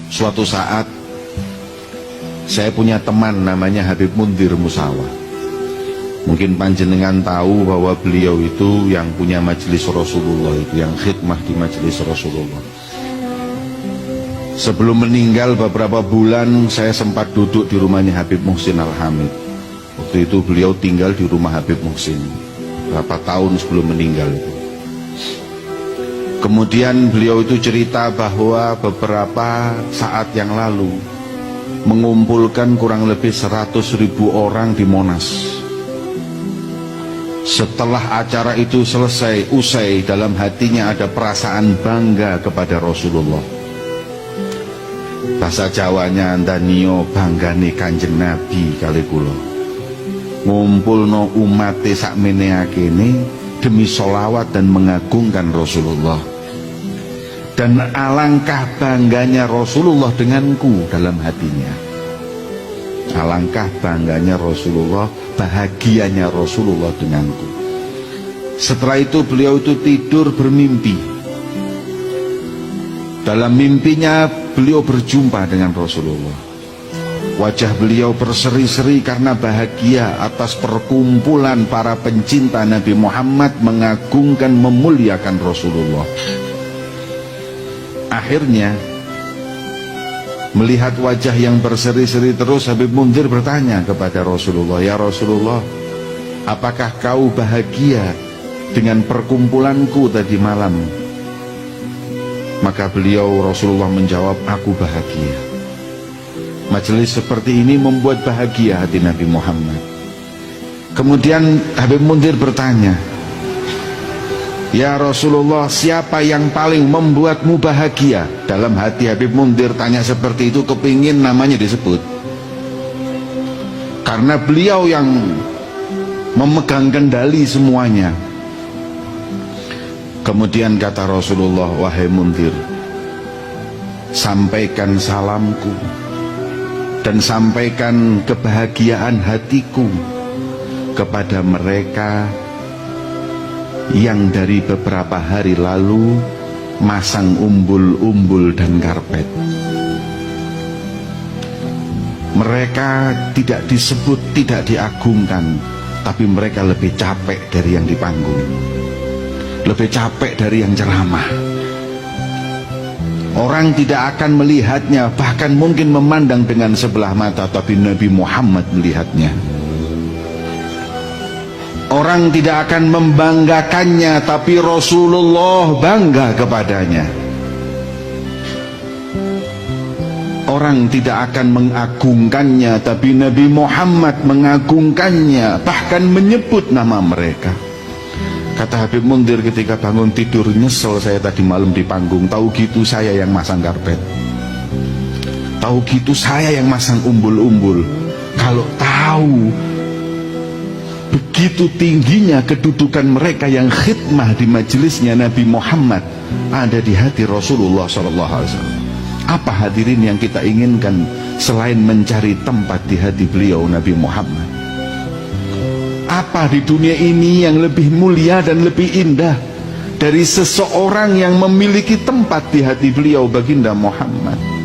Suatu saat saya punya teman namanya Habib Mundir Musawa. Mungkin panjenengan tahu bahwa beliau itu yang punya majelis Rasulullah, itu yang khidmah di majelis Rasulullah. Sebelum meninggal beberapa bulan saya sempat duduk di rumahnya Habib Muhsin Al-Hamid. Waktu itu beliau tinggal di rumah Habib Muhsin berapa tahun sebelum meninggal itu. Kemudian beliau itu cerita bahwa beberapa saat yang lalu mengumpulkan kurang lebih 100.000 orang di Monas. Setelah acara itu usai, dalam hatinya ada perasaan bangga kepada Rasulullah. Bahasa Jawanya Andanio banggane Kanjeng Nabi kali kula. Ngumpulno umate sakmene akene demi sholawat dan mengagungkan Rasulullah. Dan alangkah bangganya Rasulullah denganku dalam hatinya. Alangkah bangganya Rasulullah, bahagianya Rasulullah denganku. Setelah itu beliau itu tidur bermimpi. Dalam mimpinya beliau berjumpa dengan Rasulullah. Wajah beliau berseri-seri karena bahagia atas perkumpulan para pencinta Nabi Muhammad mengagungkan, memuliakan Rasulullah. Akhirnya melihat wajah yang berseri-seri terus, Habib Mundir bertanya kepada Rasulullah, "Ya Rasulullah, apakah kau bahagia dengan perkumpulanku tadi malam?" Maka beliau Rasulullah menjawab, "Aku bahagia. Majelis seperti ini membuat bahagia hati Nabi Muhammad." Kemudian Habib Mundir bertanya, "Ya Rasulullah, siapa yang paling membuatmu bahagia?" Dalam hati Habib Mundir tanya seperti itu, kepingin namanya disebut, karena beliau yang memegang kendali semuanya. Kemudian kata Rasulullah, "Wahai Mundir, sampaikan salamku dan sampaikan kebahagiaan hatiku kepada mereka yang dari beberapa hari lalu masang umbul-umbul dan karpet. Mereka tidak disebut, tidak diagungkan, tapi mereka lebih capek dari yang di panggung, lebih capek dari yang ceramah. Orang tidak akan melihatnya, bahkan mungkin memandang dengan sebelah mata, tapi Nabi Muhammad melihatnya. Orang tidak akan membanggakannya, tapi Rasulullah bangga kepadanya. Orang tidak akan mengagungkannya, tapi Nabi Muhammad mengagungkannya, bahkan menyebut nama mereka. Kata Habib Mundir ketika bangun tidur, "Nyesel saya tadi malam di panggung, tahu gitu saya yang masang karpet, tahu gitu saya yang masang umbul-umbul. Kalau tahu begitu tingginya kedudukan mereka yang khidmah di majelisnya Nabi Muhammad ada di hati Rasulullah SAW. Apa hadirin yang kita inginkan selain mencari tempat di hati beliau Nabi Muhammad? Apa di dunia ini yang lebih mulia dan lebih indah dari seseorang yang memiliki tempat di hati beliau baginda Muhammad?